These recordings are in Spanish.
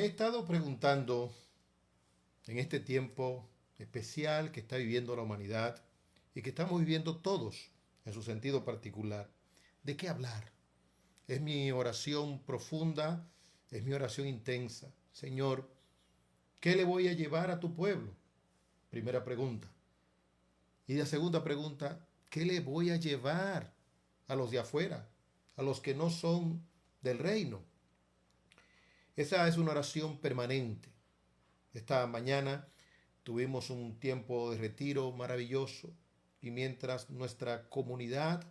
he estado preguntando en este tiempo especial que está viviendo la humanidad y que estamos viviendo todos en su sentido particular, ¿de qué hablar? Es mi oración profunda, es mi oración intensa. Señor, ¿qué le voy a llevar a tu pueblo? Primera pregunta. Y la segunda pregunta, ¿qué le voy a llevar a los de afuera, a los que no son del reino? Esa es una oración permanente. Esta mañana tuvimos un tiempo de retiro maravilloso y mientras nuestra comunidad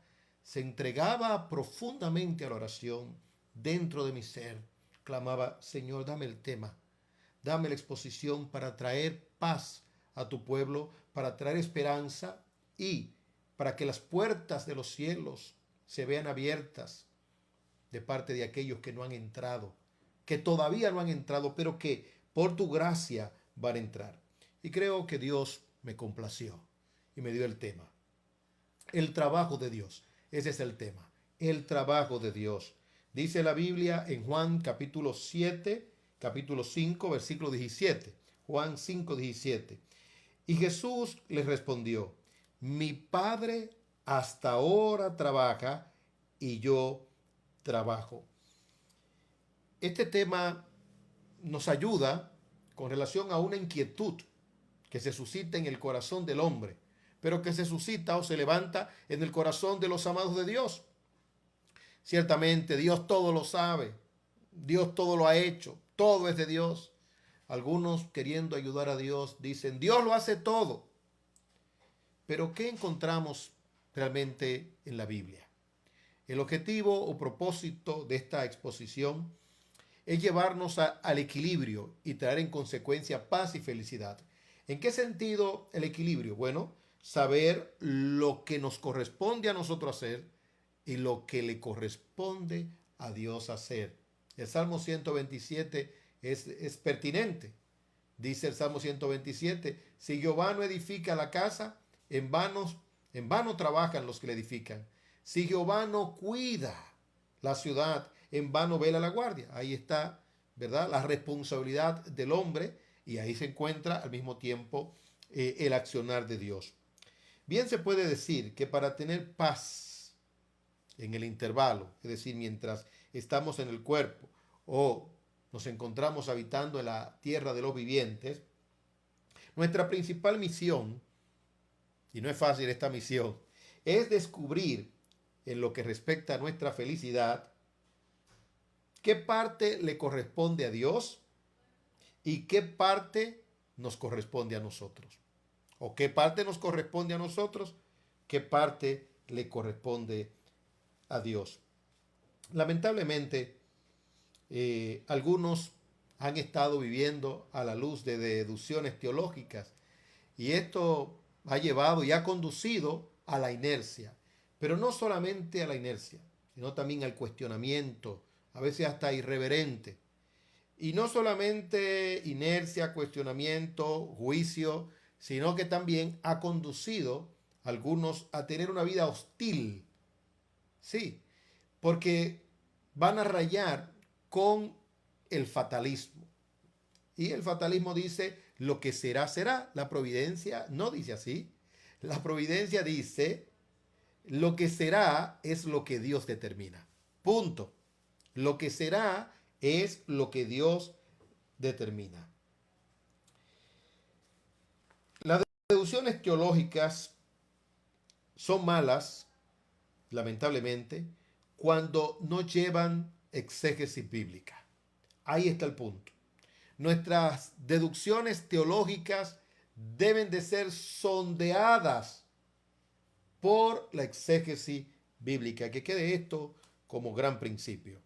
se entregaba profundamente a la oración, dentro de mi ser clamaba, Señor, dame el tema, dame la exposición para traer paz a tu pueblo, para traer esperanza y para que las puertas de los cielos se vean abiertas de parte de aquellos que no han entrado, que todavía no han entrado, pero que por tu gracia van a entrar. Y creo que Dios me complació y me dio el tema. El trabajo de Dios. Ese es el tema. El trabajo de Dios. Dice la Biblia en Juan capítulo 7, capítulo 5, versículo 17. Juan 5, 17. Y Jesús les respondió, mi Padre hasta ahora trabaja y yo trabajo. Este tema nos ayuda con relación a una inquietud que se suscita en el corazón del hombre, pero que se suscita o se levanta en el corazón de los amados de Dios. Ciertamente Dios todo lo sabe, Dios todo lo ha hecho, todo es de Dios. Algunos queriendo ayudar a Dios dicen, Dios lo hace todo. Pero ¿qué encontramos realmente en la Biblia? El objetivo o propósito de esta exposición es llevarnos al equilibrio y traer en consecuencia paz y felicidad. ¿En qué sentido el equilibrio? Bueno, saber lo que nos corresponde a nosotros hacer y lo que le corresponde a Dios hacer. El Salmo 127 es pertinente. Dice el Salmo 127, si Jehová no edifica la casa, en vano trabajan los que le edifican. Si Jehová no cuida la ciudad, en vano vela la guardia. Ahí está, ¿verdad? La responsabilidad del hombre y ahí se encuentra al mismo tiempo el accionar de Dios. Bien se puede decir que para tener paz en el intervalo, es decir, mientras estamos en el cuerpo o nos encontramos habitando en la tierra de los vivientes, nuestra principal misión, y no es fácil esta misión, es descubrir en lo que respecta a nuestra felicidad qué parte le corresponde a Dios y qué parte nos corresponde a nosotros. O qué parte nos corresponde a nosotros, qué parte le corresponde a Dios. Lamentablemente, algunos han estado viviendo a la luz de deducciones teológicas y esto ha llevado y ha conducido a la inercia, pero no solamente a la inercia, sino también al cuestionamiento, a veces hasta irreverente. Y no solamente inercia, cuestionamiento, juicio, sino que también ha conducido a algunos a tener una vida hostil. Sí, porque van a rayar con el fatalismo. Y el fatalismo dice, lo que será, será. La providencia no dice así. La providencia dice, lo que será es lo que Dios determina. Punto. Lo que será es lo que Dios determina. Las deducciones teológicas son malas, lamentablemente, cuando no llevan exégesis bíblica. Ahí está el punto. Nuestras deducciones teológicas deben de ser sondeadas por la exégesis bíblica. Que quede esto como gran principio.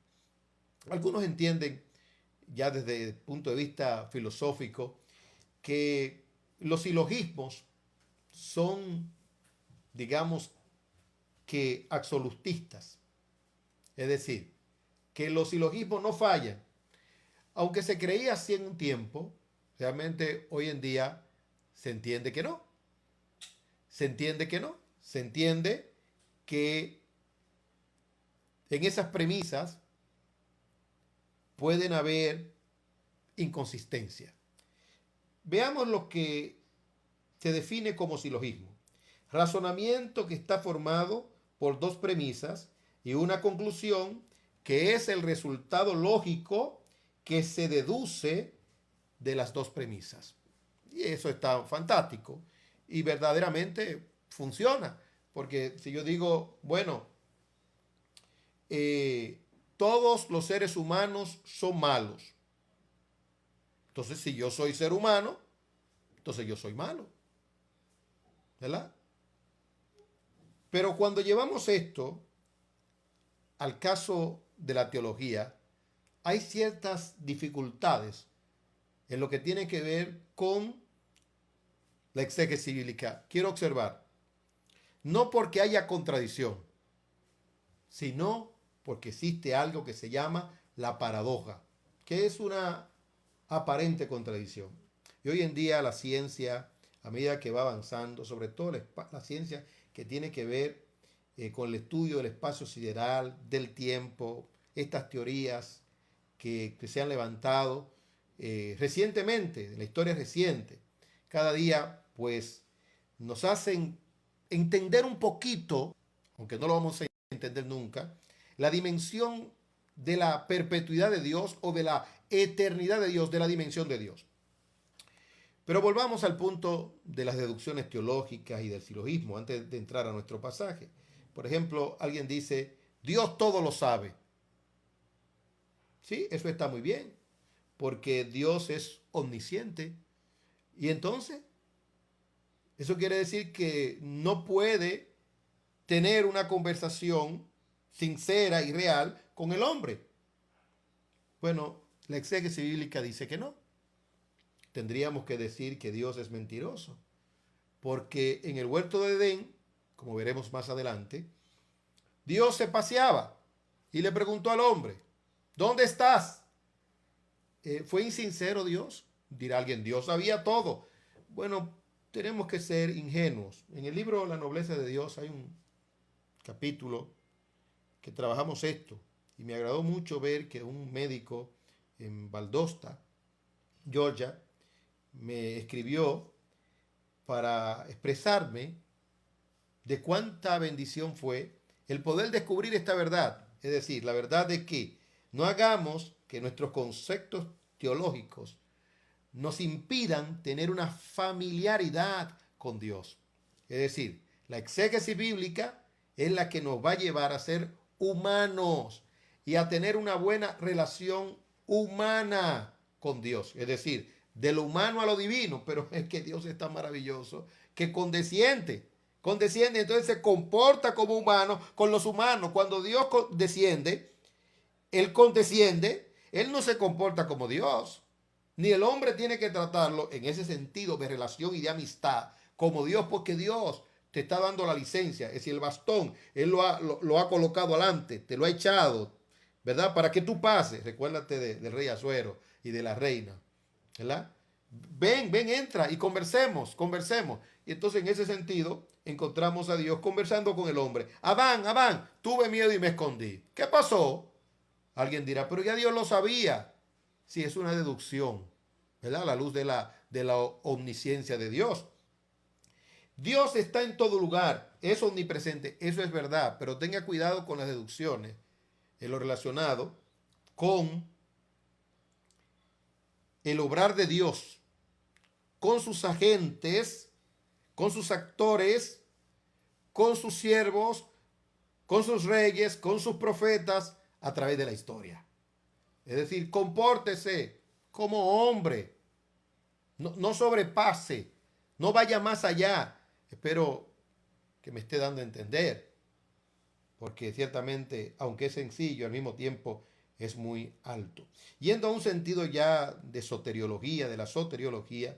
Algunos entienden, ya desde el punto de vista filosófico, que los silogismos son, digamos, que absolutistas. Es decir, que los silogismos no fallan. Aunque se creía así en un tiempo, realmente hoy en día se entiende que no. Se entiende que no. Se entiende que en esas premisas pueden haber inconsistencia. Veamos lo que se define como silogismo. Razonamiento que está formado por dos premisas y una conclusión que es el resultado lógico que se deduce de las dos premisas. Y eso está fantástico y verdaderamente funciona. Porque si yo digo, bueno, todos los seres humanos son malos. Entonces, si yo soy ser humano, entonces yo soy malo. ¿Verdad? Pero cuando llevamos esto al caso de la teología, hay ciertas dificultades en lo que tiene que ver con la exégesis bíblica. Quiero observar, no porque haya contradicción, sino porque existe algo que se llama la paradoja, que es una aparente contradicción. Y hoy en día la ciencia, a medida que va avanzando, sobre todo la ciencia que tiene que ver con el estudio del espacio sideral, del tiempo, estas teorías que se han levantado recientemente, en la historia reciente, cada día pues nos hacen entender un poquito, aunque no lo vamos a entender nunca, la dimensión de la perpetuidad de Dios o de la eternidad de Dios, de la dimensión de Dios. Pero volvamos al punto de las deducciones teológicas y del silogismo antes de entrar a nuestro pasaje. Por ejemplo, alguien dice, Dios todo lo sabe. Sí, eso está muy bien, porque Dios es omnisciente. Y entonces, eso quiere decir que no puede tener una conversación sincera y real con el hombre. Bueno, la exégesis bíblica dice que no. Tendríamos que decir que Dios es mentiroso, porque en el huerto de Edén, como veremos más adelante, Dios se paseaba y le preguntó al hombre, ¿dónde estás? ¿Fue insincero Dios? Dirá alguien, Dios sabía todo. Bueno, tenemos que ser ingenuos. En el libro La nobleza de Dios hay un capítulo que trabajamos esto y me agradó mucho ver que un médico en Valdosta, Georgia, me escribió para expresarme de cuánta bendición fue el poder descubrir esta verdad. Es decir, la verdad de que no hagamos que nuestros conceptos teológicos nos impidan tener una familiaridad con Dios. Es decir, la exégesis bíblica es la que nos va a llevar a ser humanos y a tener una buena relación humana con Dios. Es decir, de lo humano a lo divino, pero es que Dios es tan maravilloso que condesciende, entonces se comporta como humano con los humanos. Cuando Dios desciende, Él condesciende, Él no se comporta como Dios, ni el hombre tiene que tratarlo en ese sentido de relación y de amistad como Dios, porque Dios te está dando la licencia, es decir, el bastón, Él lo ha colocado adelante, te lo ha echado, ¿verdad? Para que tú pases. Recuérdate del rey Asuero y de la reina, ¿verdad? Ven, entra y conversemos. Y entonces en ese sentido encontramos a Dios conversando con el hombre. Adán, tuve miedo y me escondí. ¿Qué pasó? Alguien dirá, pero ya Dios lo sabía. Sí, es una deducción, ¿verdad? A la luz de la omnisciencia de Dios. Dios está en todo lugar, es omnipresente, eso es verdad, pero tenga cuidado con las deducciones en lo relacionado con el obrar de Dios, con sus agentes, con sus actores, con sus siervos, con sus reyes, con sus profetas, a través de la historia. Es decir, compórtese como hombre, no sobrepase, no vaya más allá. Espero que me esté dando a entender, porque ciertamente, aunque es sencillo, al mismo tiempo es muy alto. Yendo a un sentido ya de soteriología, de la soteriología,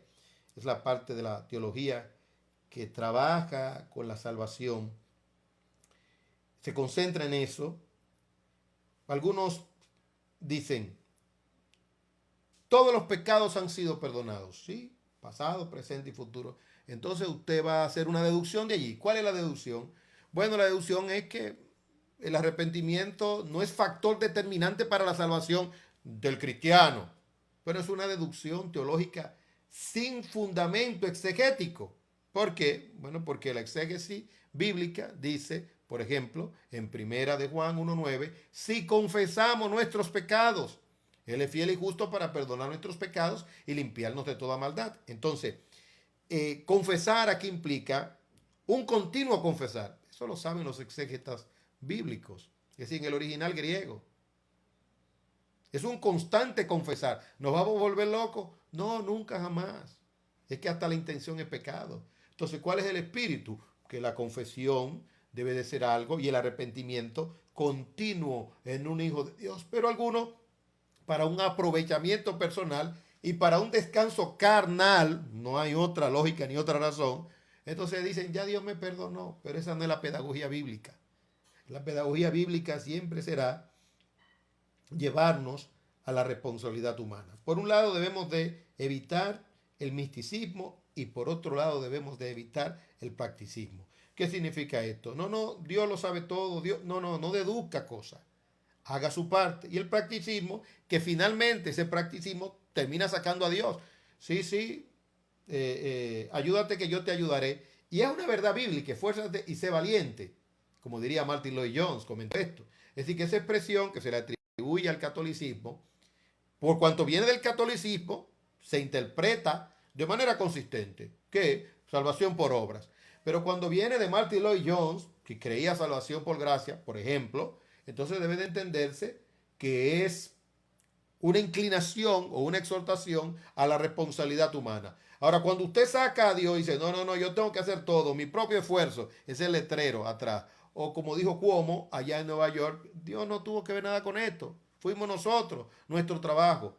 es la parte de la teología que trabaja con la salvación, se concentra en eso. Algunos dicen, todos los pecados han sido perdonados, ¿sí? Pasado, presente y futuro. Entonces usted va a hacer una deducción de allí. ¿Cuál es la deducción? Bueno, la deducción es que el arrepentimiento no es factor determinante para la salvación del cristiano. pero es una deducción teológica sin fundamento exegético. ¿Por qué? Bueno, porque la exégesis bíblica dice, por ejemplo, en Primera de Juan 1:9, si confesamos nuestros pecados, Él es fiel y justo para perdonar nuestros pecados y limpiarnos de toda maldad. Entonces, confesar aquí implica un continuo confesar. Eso lo saben los exégetas bíblicos, es decir, en el original griego. Es un constante confesar. ¿Nos vamos a volver locos? No, nunca jamás. Es que hasta la intención es pecado. Entonces, ¿cuál es el espíritu? Que la confesión debe de ser algo y el arrepentimiento continuo en un hijo de Dios. Pero algunos, para un aprovechamiento personal y para un descanso carnal, no hay otra lógica ni otra razón, entonces dicen, ya Dios me perdonó, pero esa no es la pedagogía bíblica. La pedagogía bíblica siempre será llevarnos a la responsabilidad humana. Por un lado debemos de evitar el misticismo y por otro lado debemos de evitar el practicismo. ¿Qué significa esto? No, Dios lo sabe todo, Dios, no deduzca cosas. Haga su parte. Y el practicismo, que finalmente ese practicismo termina sacando a Dios. Sí, ayúdate que yo te ayudaré. Y es una verdad bíblica, esfuérzate y sé valiente. Como diría Martin Lloyd Jones, comentó esto. Es decir, que esa expresión que se le atribuye al catolicismo, por cuanto viene del catolicismo, se interpreta de manera consistente, que salvación por obras. Pero cuando viene de Martin Lloyd Jones, que creía salvación por gracia, por ejemplo, entonces debe de entenderse que es una inclinación o una exhortación a la responsabilidad humana. Ahora, cuando usted saca a Dios y dice, no, yo tengo que hacer todo, mi propio esfuerzo, ese letrero atrás. O como dijo Cuomo allá en Nueva York, Dios no tuvo que ver nada con esto. Fuimos nosotros, nuestro trabajo.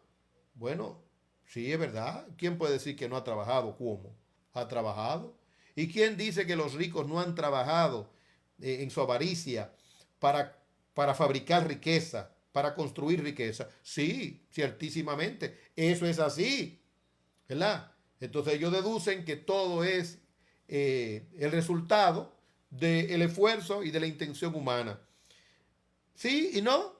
Bueno, sí, es verdad. ¿Quién puede decir que no ha trabajado Cuomo? Ha trabajado. ¿Y quién dice que los ricos no han trabajado en su avaricia para fabricar riqueza, para construir riqueza? Sí, ciertísimamente. Eso es así, ¿verdad? Entonces ellos deducen que todo es el resultado del esfuerzo y de la intención humana. Sí y no.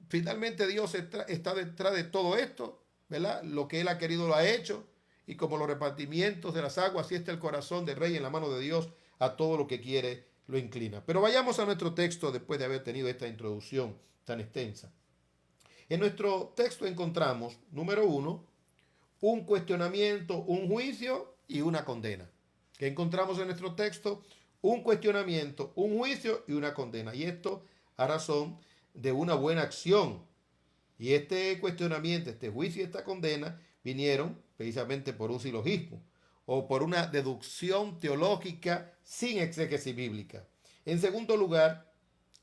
Finalmente Dios está detrás de todo esto, ¿verdad? Lo que Él ha querido lo ha hecho. Y como los repartimientos de las aguas, así está el corazón del rey en la mano de Dios, a todo lo que quiere lo inclina. Pero vayamos a nuestro texto después de haber tenido esta introducción tan extensa. En nuestro texto encontramos, número 1, un cuestionamiento, un juicio y una condena. ¿Qué encontramos en nuestro texto? Un cuestionamiento, un juicio y una condena. Y esto a razón de una buena acción. Y este cuestionamiento, este juicio y esta condena vinieron precisamente por un silogismo o por una deducción teológica sin exégesis bíblica. En segundo lugar,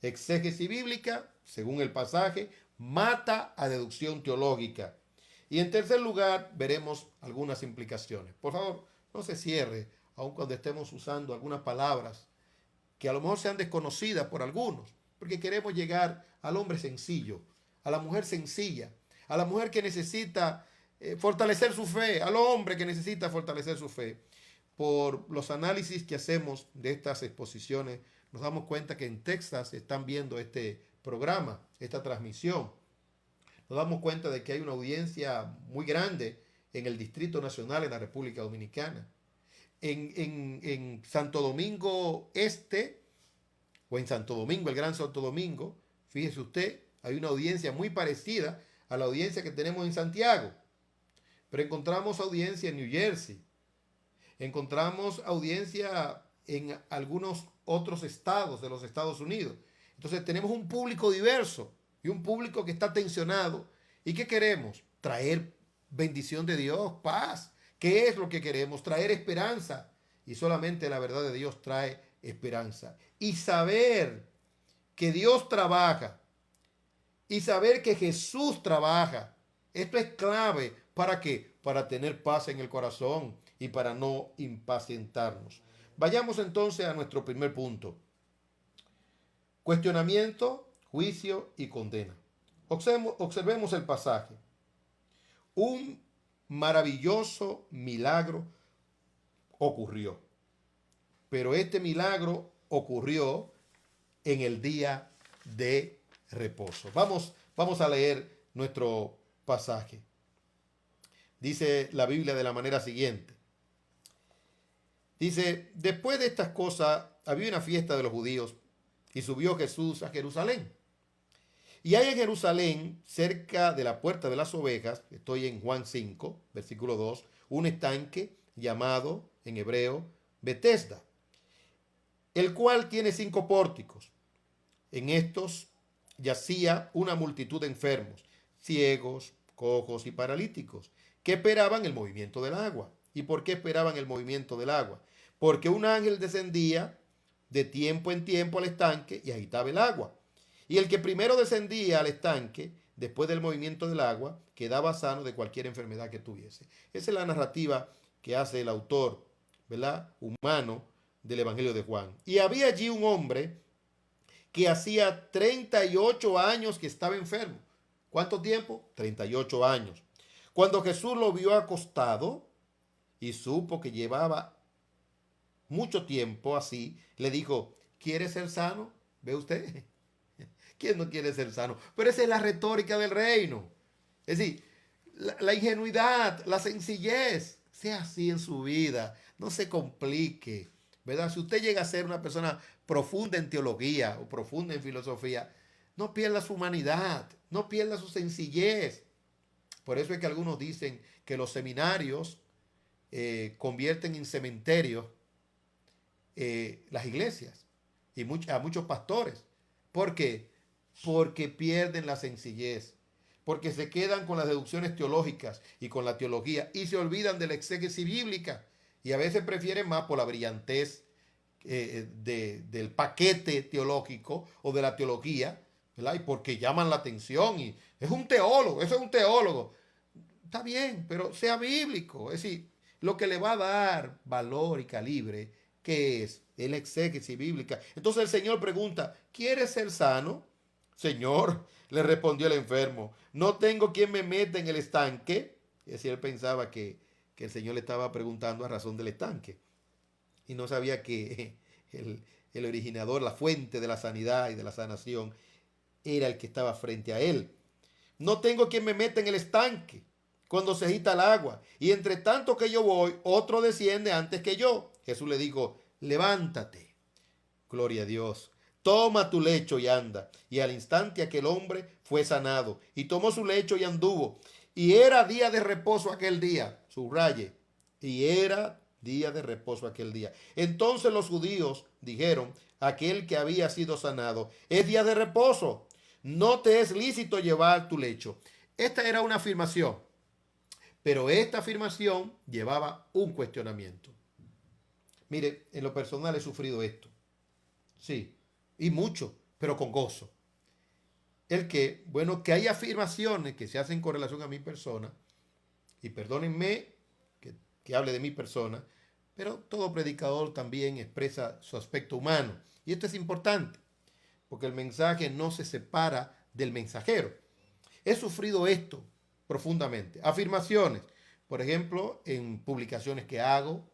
exégesis bíblica, según el pasaje, mata a deducción teológica. Y en tercer lugar, veremos algunas implicaciones. Por favor, no se cierre, aun cuando estemos usando algunas palabras que a lo mejor sean desconocidas por algunos, porque queremos llegar al hombre sencillo, a la mujer sencilla, a la mujer que necesita fortalecer su fe, al hombre que necesita fortalecer su fe. Por los análisis que hacemos de estas exposiciones, nos damos cuenta que en Texas están viendo este programa, esta transmisión. Nos damos cuenta de que hay una audiencia muy grande en el Distrito Nacional en la República Dominicana. En Santo Domingo Este, o en Santo Domingo, el Gran Santo Domingo, fíjese usted, hay una audiencia muy parecida a la audiencia que tenemos en Santiago. Pero encontramos audiencia en New Jersey. Encontramos audiencia en algunos otros estados de los Estados Unidos. Entonces tenemos un público diverso y un público que está tensionado. ¿Y qué queremos? Traer bendición de Dios, paz. ¿Qué es lo que queremos? Traer esperanza. Y solamente la verdad de Dios trae esperanza. Y saber que Dios trabaja. Y saber que Jesús trabaja. Esto es clave. ¿Para qué? Para tener paz en el corazón y para no impacientarnos. Vayamos entonces a nuestro primer punto. Cuestionamiento, juicio y condena. Observemos el pasaje. Un maravilloso milagro ocurrió. Pero este milagro ocurrió en el día de reposo. Vamos a leer nuestro pasaje. Dice la Biblia de la manera siguiente. Dice, después de estas cosas había una fiesta de los judíos y subió Jesús a Jerusalén. Y hay en Jerusalén, cerca de la puerta de las ovejas, estoy en Juan 5, versículo 2, un estanque llamado en hebreo Betesda, el cual tiene 5 pórticos. En estos yacía una multitud de enfermos, ciegos, cojos y paralíticos, que esperaban el movimiento del agua. ¿Y por qué esperaban el movimiento del agua? Porque un ángel descendía de tiempo en tiempo al estanque y agitaba el agua. Y el que primero descendía al estanque, después del movimiento del agua, quedaba sano de cualquier enfermedad que tuviese. Esa es la narrativa que hace el autor, ¿verdad?, humano del Evangelio de Juan. Y había allí un hombre que hacía 38 años que estaba enfermo. ¿Cuánto tiempo? 38 años. Cuando Jesús lo vio acostado y supo que llevaba mucho tiempo así, le dijo, ¿quiere ser sano? ¿Ve usted? ¿Quién no quiere ser sano? Pero esa es la retórica del reino. Es decir, la ingenuidad, la sencillez, sea así en su vida. No se complique, ¿verdad? Si usted llega a ser una persona profunda en teología o profunda en filosofía, no pierda su humanidad, no pierda su sencillez. Por eso es que algunos dicen que los seminarios convierten en cementerios las iglesias y a muchos pastores. ¿Por qué? Porque pierden la sencillez, porque se quedan con las deducciones teológicas y con la teología y se olvidan de la exégesis bíblica y a veces prefieren más por la brillantez del paquete teológico o de la teología, ¿verdad? Y porque llaman la atención y es un teólogo, eso es un teólogo. Está bien, pero sea bíblico. Es decir, lo que le va a dar valor y calibre, ¿qué es? Es la exégesis bíblica. Entonces el Señor pregunta, ¿quieres ser sano? Señor, le respondió el enfermo, no tengo quien me meta en el estanque. Es decir, él pensaba que el Señor le estaba preguntando a razón del estanque. Y no sabía que el originador, la fuente de la sanidad y de la sanación, era el que estaba frente a él. No tengo quien me meta en el estanque cuando se agita el agua. Y entre tanto que yo voy, otro desciende antes que yo. Jesús le dijo, levántate. Gloria a Dios. Toma tu lecho y anda. Y al instante aquel hombre fue sanado. Y tomó su lecho y anduvo. Y era día de reposo aquel día. Subraye. Y era día de reposo aquel día. Entonces los judíos dijeron, aquel que había sido sanado, es día de reposo. No te es lícito llevar tu lecho. Esta era una afirmación. Pero esta afirmación llevaba un cuestionamiento. Mire, en lo personal he sufrido esto. Sí, y mucho, pero con gozo. Que hay afirmaciones que se hacen con relación a mi persona, y perdónenme que hable de mi persona, pero todo predicador también expresa su aspecto humano. Y esto es importante, porque el mensaje no se separa del mensajero. He sufrido esto profundamente. Afirmaciones, por ejemplo, en publicaciones que hago,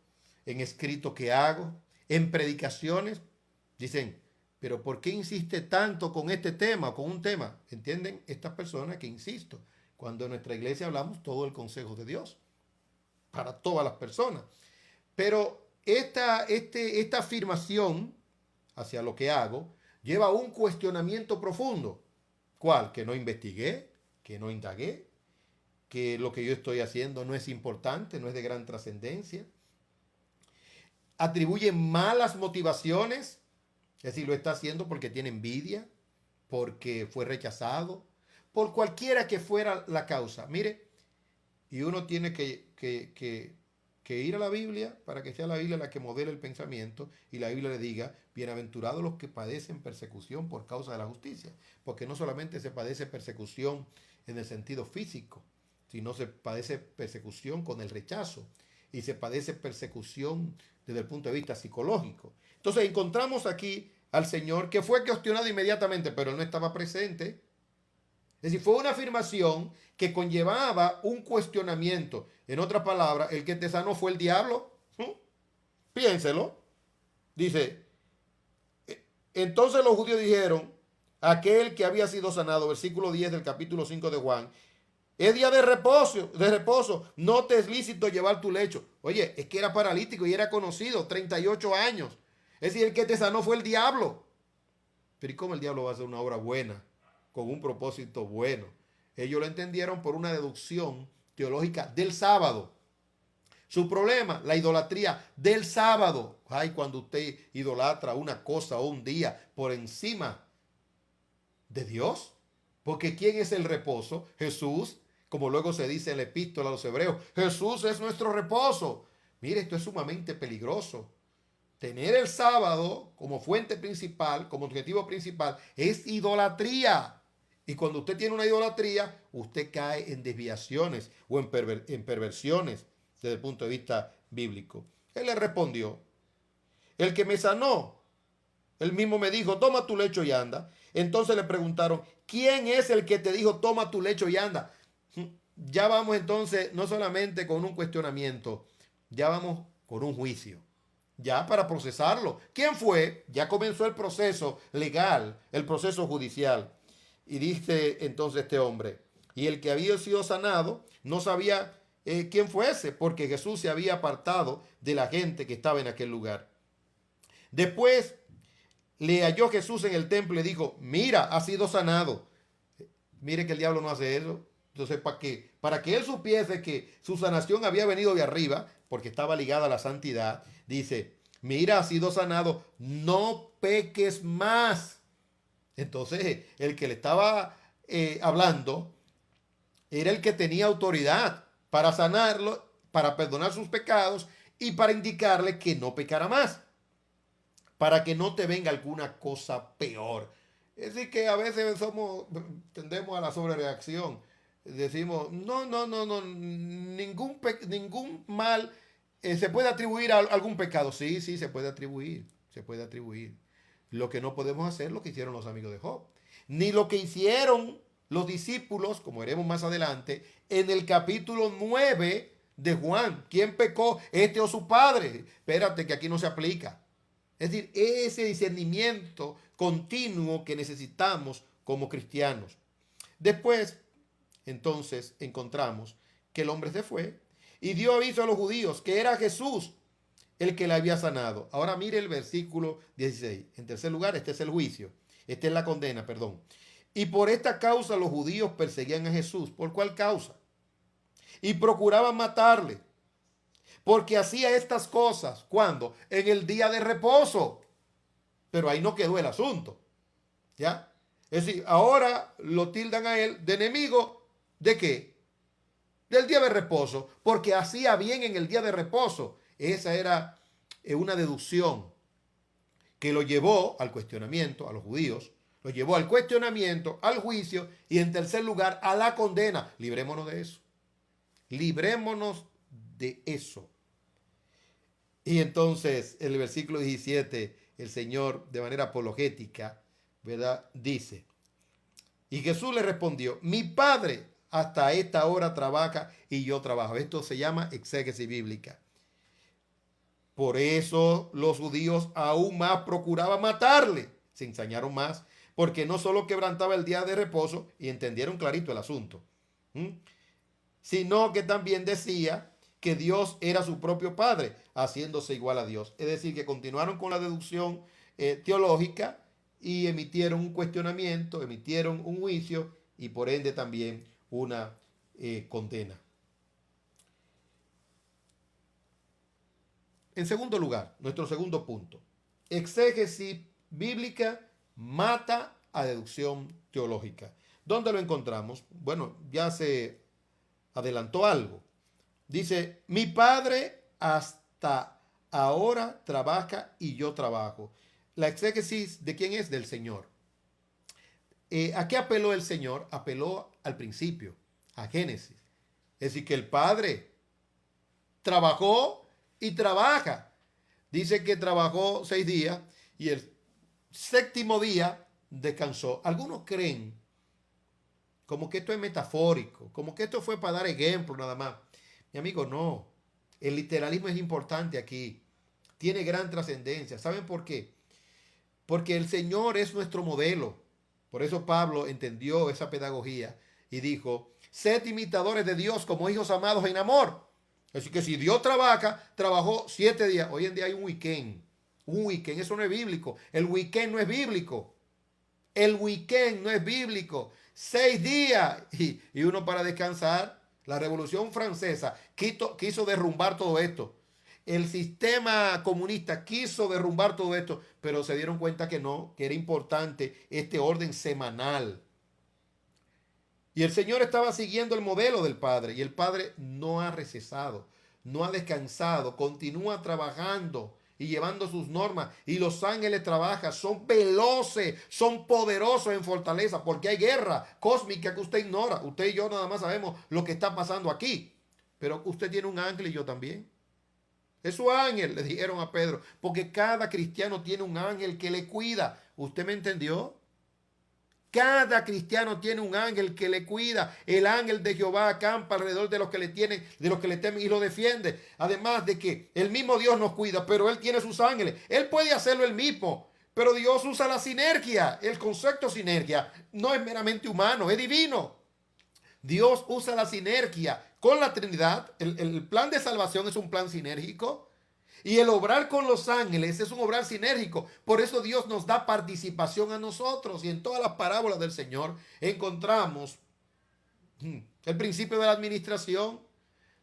en escritos que hago, en predicaciones, dicen, pero ¿por qué insiste tanto con este tema, con un tema? ¿Entienden? Estas personas que insisto, cuando en nuestra iglesia hablamos todo el consejo de Dios, para todas las personas. Pero esta afirmación hacia lo que hago lleva un cuestionamiento profundo. ¿Cuál? Que no investigué, que no indagué, que lo que yo estoy haciendo no es importante, no es de gran trascendencia. Atribuye malas motivaciones, es decir, lo está haciendo porque tiene envidia, porque fue rechazado, por cualquiera que fuera la causa. Mire, y uno tiene que ir a la Biblia para que sea la Biblia la que modele el pensamiento y la Biblia le diga, bienaventurados los que padecen persecución por causa de la justicia, porque no solamente se padece persecución en el sentido físico, sino se padece persecución con el rechazo y se padece persecución desde el punto de vista psicológico. Entonces encontramos aquí al Señor que fue cuestionado inmediatamente, pero él no estaba presente. Es decir, fue una afirmación que conllevaba un cuestionamiento. En otras palabras, el que te sanó fue el diablo. Piénselo. Dice, entonces los judíos dijeron, aquel que había sido sanado, versículo 10 del capítulo 5 de Juan, Es día de reposo. No te es lícito llevar tu lecho. Oye, es que era paralítico y era conocido, 38 años. Es decir, el que te sanó fue el diablo. Pero ¿y cómo el diablo va a hacer una obra buena, con un propósito bueno? Ellos lo entendieron por una deducción teológica del sábado. Su problema, la idolatría del sábado. Ay, cuando usted idolatra una cosa o un día por encima de Dios. Porque ¿quién es el reposo? Jesús, como luego se dice en la epístola a los hebreos. Jesús es nuestro reposo. Mire, esto es sumamente peligroso. Tener el sábado como fuente principal, como objetivo principal, es idolatría. Y cuando usted tiene una idolatría, usted cae en desviaciones o en perversiones desde el punto de vista bíblico. Él le respondió, el que me sanó, él mismo me dijo, toma tu lecho y anda. Entonces le preguntaron, ¿quién es el que te dijo, toma tu lecho y anda? Ya vamos entonces, no solamente con un cuestionamiento, ya vamos con un juicio. Ya para procesarlo. ¿Quién fue? Ya comenzó el proceso legal, el proceso judicial. Y dice entonces este hombre, y el que había sido sanado no sabía quién fuese, porque Jesús se había apartado de la gente que estaba en aquel lugar. Después le halló Jesús en el templo y le dijo, mira, ha sido sanado. Mire que el diablo no hace eso. Entonces, ¿para qué? Para que él supiese que su sanación había venido de arriba, porque estaba ligada a la santidad, dice, mira, ha sido sanado, no peques más. Entonces, el que le estaba hablando era el que tenía autoridad para sanarlo, para perdonar sus pecados y para indicarle que no pecara más, para que no te venga alguna cosa peor. Es decir, que a veces tendemos a la sobrereacción. Decimos, no, ningún mal se puede atribuir a algún pecado. Sí, se puede atribuir, se puede atribuir. Lo que no podemos hacer lo que hicieron los amigos de Job, ni lo que hicieron los discípulos, como veremos más adelante, en el capítulo 9 de Juan. ¿Quién pecó? Este o su padre. Espérate que aquí no se aplica. Es decir, ese discernimiento continuo que necesitamos como cristianos. Después, entonces, encontramos que el hombre se fue y dio aviso a los judíos que era Jesús el que le había sanado. Ahora mire el versículo 16. En tercer lugar, este es el juicio. Esta es la condena, perdón. Y por esta causa los judíos perseguían a Jesús. ¿Por cuál causa? Y procuraban matarle. Porque hacía estas cosas, ¿cuándo? En el día de reposo. Pero ahí no quedó el asunto. ¿Ya? Es decir, ahora lo tildan a él de enemigo. ¿De qué? Del día de reposo. Porque hacía bien en el día de reposo. Esa era una deducción que lo llevó al cuestionamiento, a los judíos, lo llevó al cuestionamiento, al juicio y en tercer lugar a la condena. Librémonos de eso. Librémonos de eso. Y entonces en el versículo 17, el Señor de manera apologética, ¿verdad? Dice, y Jesús le respondió, mi Padre hasta esta hora trabaja y yo trabajo. Esto se llama exégesis bíblica. Por eso los judíos aún más procuraban matarle. Se ensañaron más, porque no solo quebrantaba el día de reposo, y entendieron clarito el asunto, sino que también decía que Dios era su propio Padre, haciéndose igual a Dios. Es decir, que continuaron con la deducción teológica y emitieron un cuestionamiento, emitieron un juicio y por ende también una condena. En segundo lugar, nuestro segundo punto, exégesis bíblica mata a deducción teológica. ¿Dónde lo encontramos? Bueno, ya se adelantó algo. Dice, mi Padre hasta ahora trabaja y yo trabajo. La exégesis ¿de quién es? Del Señor. ¿A qué apeló el Señor? Apeló al principio, a Génesis. Es decir, que el Padre trabajó y trabaja. Dice que trabajó 6 días y el séptimo día descansó. Algunos creen como que esto es metafórico, como que esto fue para dar ejemplo nada más. Mi amigo, no. El literalismo es importante aquí. Tiene gran trascendencia. ¿Saben por qué? Porque el Señor es nuestro modelo. Por eso Pablo entendió esa pedagogía y dijo, Sed imitadores de Dios como hijos amados en amor. Así que si Dios trabajó 7 días. Hoy en día hay un weekend. Un weekend, eso no es bíblico. El weekend no es bíblico. El weekend no es bíblico. 6 días y uno para descansar. La Revolución Francesa quiso derrumbar todo esto. El sistema comunista quiso derrumbar todo esto, pero se dieron cuenta que no, que era importante este orden semanal. Y el Señor estaba siguiendo el modelo del Padre, y el Padre no ha recesado, no ha descansado, continúa trabajando y llevando sus normas. Y los ángeles trabajan, son veloces, son poderosos en fortaleza, porque hay guerra cósmica que usted ignora. Usted y yo nada más sabemos lo que está pasando aquí, pero usted tiene un ángel y yo también. Es su ángel, le dijeron a Pedro, porque cada cristiano tiene un ángel que le cuida. ¿Usted me entendió? Cada cristiano tiene un ángel que le cuida. El ángel de Jehová acampa alrededor de los que le tienen, de los que le temen y lo defiende. Además de que el mismo Dios nos cuida, pero Él tiene sus ángeles. Él puede hacerlo él mismo, pero Dios usa la sinergia. El concepto sinergia no es meramente humano, es divino. Dios usa la sinergia con la Trinidad. El plan de salvación es un plan sinérgico. Y el obrar con los ángeles es un obrar sinérgico. Por eso Dios nos da participación a nosotros. Y en todas las parábolas del Señor encontramos el principio de la administración,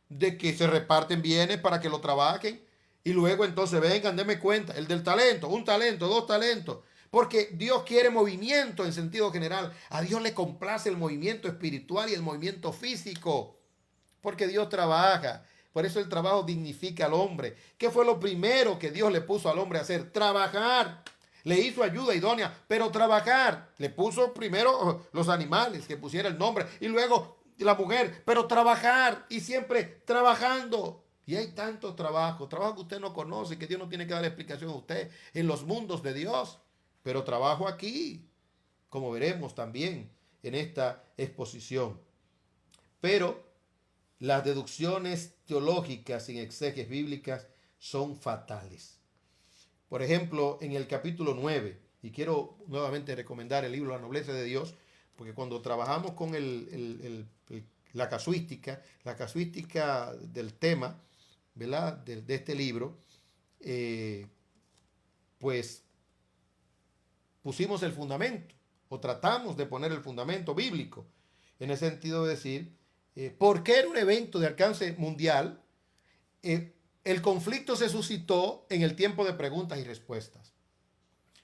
de que se reparten bienes para que lo trabajen. Y luego entonces vengan, denme cuenta, el del talento, un talento, 2 talentos. Porque Dios quiere movimiento en sentido general. A Dios le complace el movimiento espiritual y el movimiento físico. Porque Dios trabaja. Por eso el trabajo dignifica al hombre. ¿Qué fue lo primero que Dios le puso al hombre a hacer? Trabajar. Le hizo ayuda idónea, pero trabajar. Le puso primero los animales, que pusiera el nombre, y luego la mujer, pero trabajar y siempre trabajando. Y hay tanto trabajo que usted no conoce, que Dios no tiene que dar explicación a usted en los mundos de Dios. Pero trabajo aquí, como veremos también en esta exposición. Pero las deducciones teológicas sin exegesis bíblicas son fatales. Por ejemplo, en el capítulo 9, y quiero nuevamente recomendar el libro La Nobleza de Dios, porque cuando trabajamos con la casuística del tema, ¿verdad? De este libro, pues pusimos el fundamento, o tratamos de poner el fundamento bíblico, en el sentido de decir, ¿por qué era un evento de alcance mundial? El conflicto se suscitó en el tiempo de preguntas y respuestas.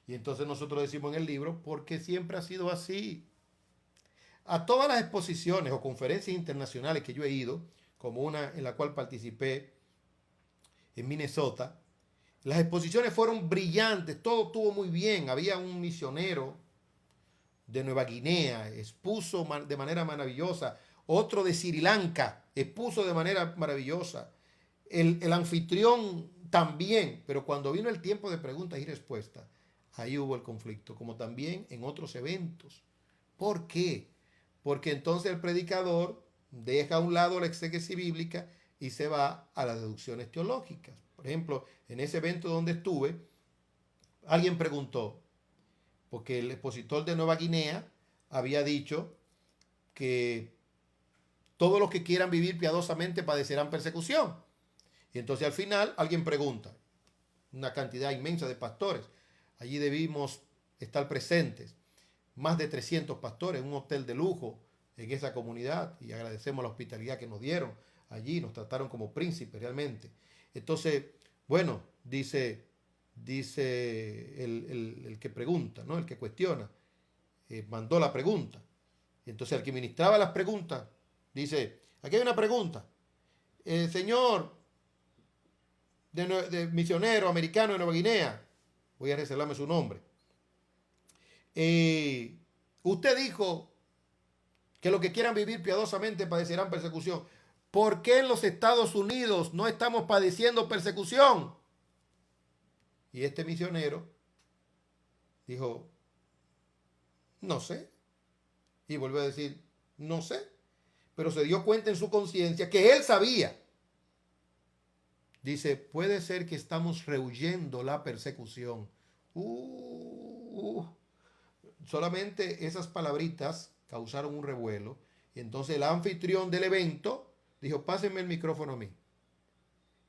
Y entonces nosotros decimos en el libro, porque siempre ha sido así. A todas las exposiciones o conferencias internacionales que yo he ido, como una en la cual participé en Minnesota, las exposiciones fueron brillantes, todo estuvo muy bien. Había un misionero de Nueva Guinea, expuso de manera maravillosa. Otro de Sri Lanka, expuso de manera maravillosa. El anfitrión también, pero cuando vino el tiempo de preguntas y respuestas, ahí hubo el conflicto, como también en otros eventos. ¿Por qué? Porque entonces el predicador deja a un lado la exégesis bíblica y se va a las deducciones teológicas. Por ejemplo, en ese evento donde estuve, alguien preguntó, porque el expositor de Nueva Guinea había dicho que todos los que quieran vivir piadosamente padecerán persecución. Y entonces al final alguien pregunta, una cantidad inmensa de pastores, allí debimos estar presentes, más de 300 pastores, un hotel de lujo en esa comunidad, y agradecemos la hospitalidad que nos dieron allí, nos trataron como príncipes realmente. Entonces, bueno, dice el que pregunta, ¿no? El que cuestiona, mandó la pregunta. Y entonces el que ministraba las preguntas dice, aquí hay una pregunta. Señor de misionero americano de Nueva Guinea, voy a reservarme su nombre. Usted dijo que los que quieran vivir piadosamente padecerán persecución. ¿Por qué en los Estados Unidos no estamos padeciendo persecución? Y este misionero dijo, no sé. Y volvió a decir, no sé. Pero se dio cuenta en su conciencia que él sabía. Dice, puede ser que estamos rehuyendo la persecución. Solamente esas palabritas causaron un revuelo. Y entonces el anfitrión del evento dijo, pásenme el micrófono a mí.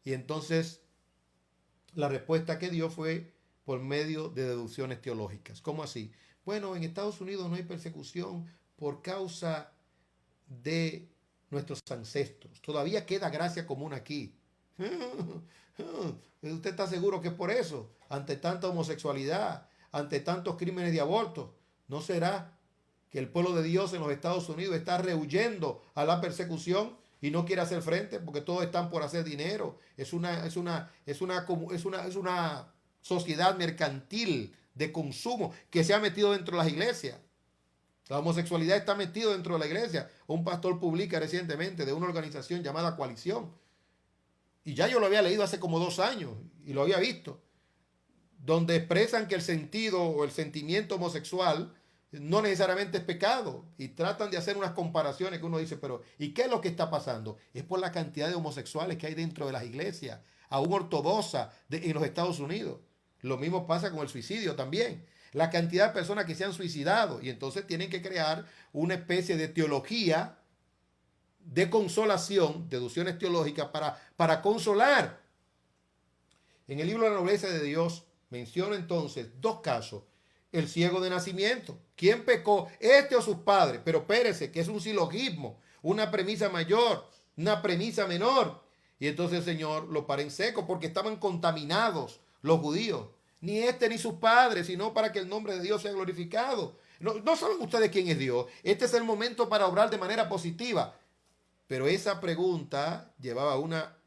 Y entonces la respuesta que dio fue por medio de deducciones teológicas. ¿Cómo así? Bueno, en Estados Unidos no hay persecución por causa de nuestros ancestros. Todavía queda gracia común aquí. ¿Usted está seguro que es por eso? Ante tanta homosexualidad, ante tantos crímenes de aborto, ¿no será que el pueblo de Dios en los Estados Unidos está rehuyendo a la persecución y no quiere hacer frente porque todos están por hacer dinero? Es una sociedad mercantil de consumo que se ha metido dentro de las iglesias. La homosexualidad está metido dentro de la iglesia. Un pastor publica recientemente de una organización llamada Coalición. Y ya yo lo había leído hace como 2 años y lo había visto. Donde expresan que el sentido o el sentimiento homosexual no necesariamente es pecado. Y tratan de hacer unas comparaciones que uno dice, pero ¿y qué es lo que está pasando? Es por la cantidad de homosexuales que hay dentro de las iglesias, aún ortodoxa en los Estados Unidos. Lo mismo pasa con el suicidio también. La cantidad de personas que se han suicidado. Y entonces tienen que crear una especie de teología de consolación, deducciones teológicas para consolar. En el libro de la nobleza de Dios menciona entonces 2 casos. El ciego de nacimiento. ¿Quién pecó? Este o sus padres. Pero espérese, que es un silogismo, una premisa mayor, una premisa menor. Y entonces el Señor lo para en seco porque estaban contaminados los judíos. Ni este ni sus padres, sino para que el nombre de Dios sea glorificado. No saben ustedes quién es Dios. Este es el momento para obrar de manera positiva. Pero esa pregunta llevaba una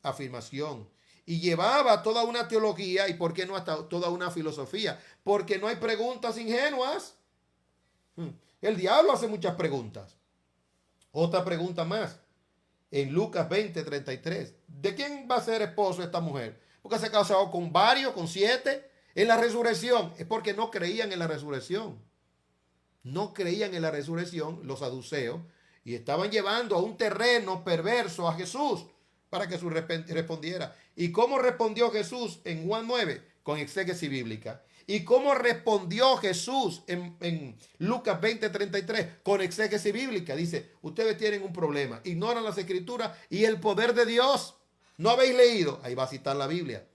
afirmación y llevaba toda una teología y por qué no hasta toda una filosofía, porque no hay preguntas ingenuas. El diablo hace muchas preguntas. Otra pregunta más, en Lucas 20:33, ¿de quién va a ser esposo esta mujer? Porque se ha casado con varios, con 7, en la resurrección. Es porque no creían en la resurrección. No creían en la resurrección los saduceos y estaban llevando a un terreno perverso a Jesús para que Jesús respondiera. ¿Y cómo respondió Jesús en Juan 9? Con exégesis bíblica. ¿Y cómo respondió Jesús en Lucas 20:33? Con exégesis bíblica. Dice, ustedes tienen un problema, ignoran las escrituras y el poder de Dios. ¿No habéis leído? Ahí va a citar la Biblia.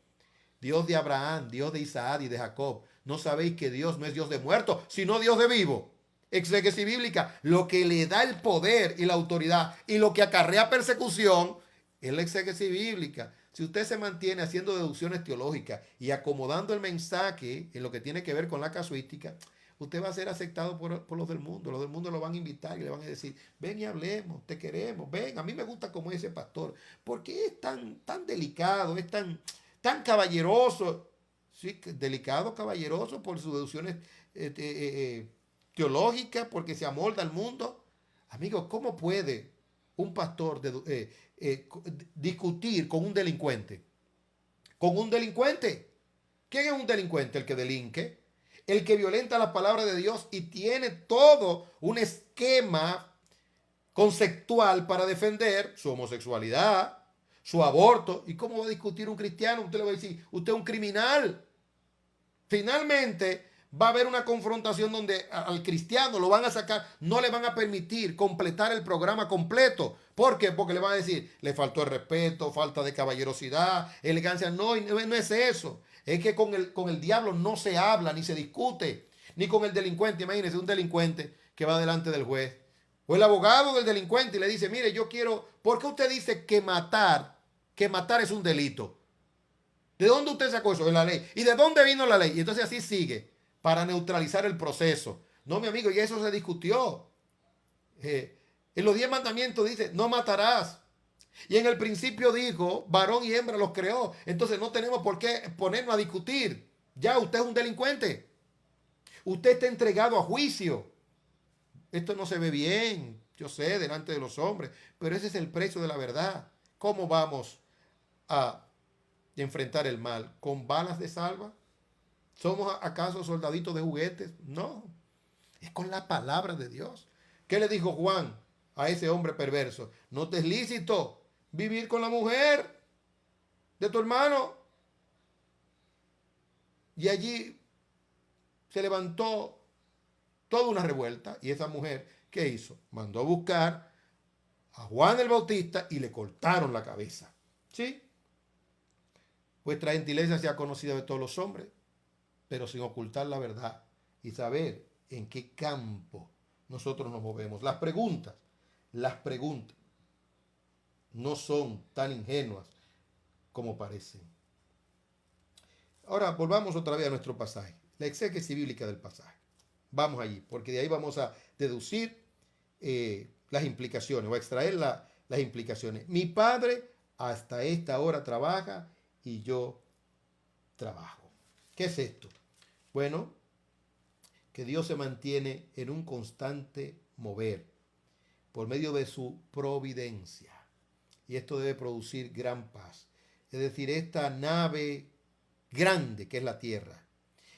Dios de Abraham, Dios de Isaac y de Jacob. ¿No sabéis que Dios no es Dios de muertos, sino Dios de vivos? Exégesis bíblica. Lo que le da el poder y la autoridad y lo que acarrea persecución es la exégesis bíblica. Si usted se mantiene haciendo deducciones teológicas y acomodando el mensaje en lo que tiene que ver con la casuística, usted va a ser aceptado por los del mundo. Los del mundo lo van a invitar y le van a decir, ven y hablemos, te queremos, ven, a mí me gusta como ese pastor, porque es tan delicado, es tan caballeroso, sí, delicado, caballeroso por sus deducciones teológicas, porque se amolda al mundo. Amigos, ¿cómo puede un pastor discutir con un delincuente? Con un delincuente. ¿Quién es un delincuente? El que delinque, el que violenta la palabra de Dios y tiene todo un esquema conceptual para defender su homosexualidad, su aborto. ¿Y cómo va a discutir un cristiano? Usted le va a decir, usted es un criminal. Finalmente va a haber una confrontación donde al cristiano lo van a sacar, no le van a permitir completar el programa completo. ¿Por qué? Porque le van a decir, le faltó el respeto, falta de caballerosidad, elegancia. No, no es eso. Es que con el diablo no se habla, ni se discute, ni con el delincuente. Imagínense un delincuente que va delante del juez o el abogado del delincuente y le dice, mire, yo quiero, ¿por qué usted dice que matar es un delito? ¿De dónde usted sacó eso? De la ley. ¿Y de dónde vino la ley? Y entonces así sigue para neutralizar el proceso. No, mi amigo, y eso se discutió. En los 10 mandamientos dice, no matarás. Y en el principio dijo, varón y hembra los creó. Entonces no tenemos por qué ponernos a discutir. Ya usted es un delincuente. Usted está entregado a juicio. Esto no se ve bien, yo sé, delante de los hombres, pero ese es el precio de la verdad. ¿Cómo vamos a enfrentar el mal? ¿Con balas de salva? ¿Somos acaso soldaditos de juguetes? No, es con la palabra de Dios. ¿Qué le dijo Juan a ese hombre perverso? No te es lícito vivir con la mujer de tu hermano. Y allí se levantó toda una revuelta y esa mujer ¿Qué hizo? Mandó a buscar a Juan el Bautista y le cortaron la cabeza. ¿Sí? Vuestra gentileza sea conocida de todos los hombres, pero sin ocultar la verdad y saber en qué campo nosotros nos movemos. Las preguntas no son tan ingenuas como parecen. Ahora volvamos otra vez a nuestro pasaje, la exégesis bíblica del pasaje. Vamos allí, porque de ahí vamos a deducir las implicaciones o a extraer las implicaciones. Mi padre hasta esta hora trabaja y yo trabajo. ¿Qué es esto? Bueno, que Dios se mantiene en un constante mover por medio de su providencia. Y esto debe producir gran paz. Es decir, esta nave grande que es la tierra,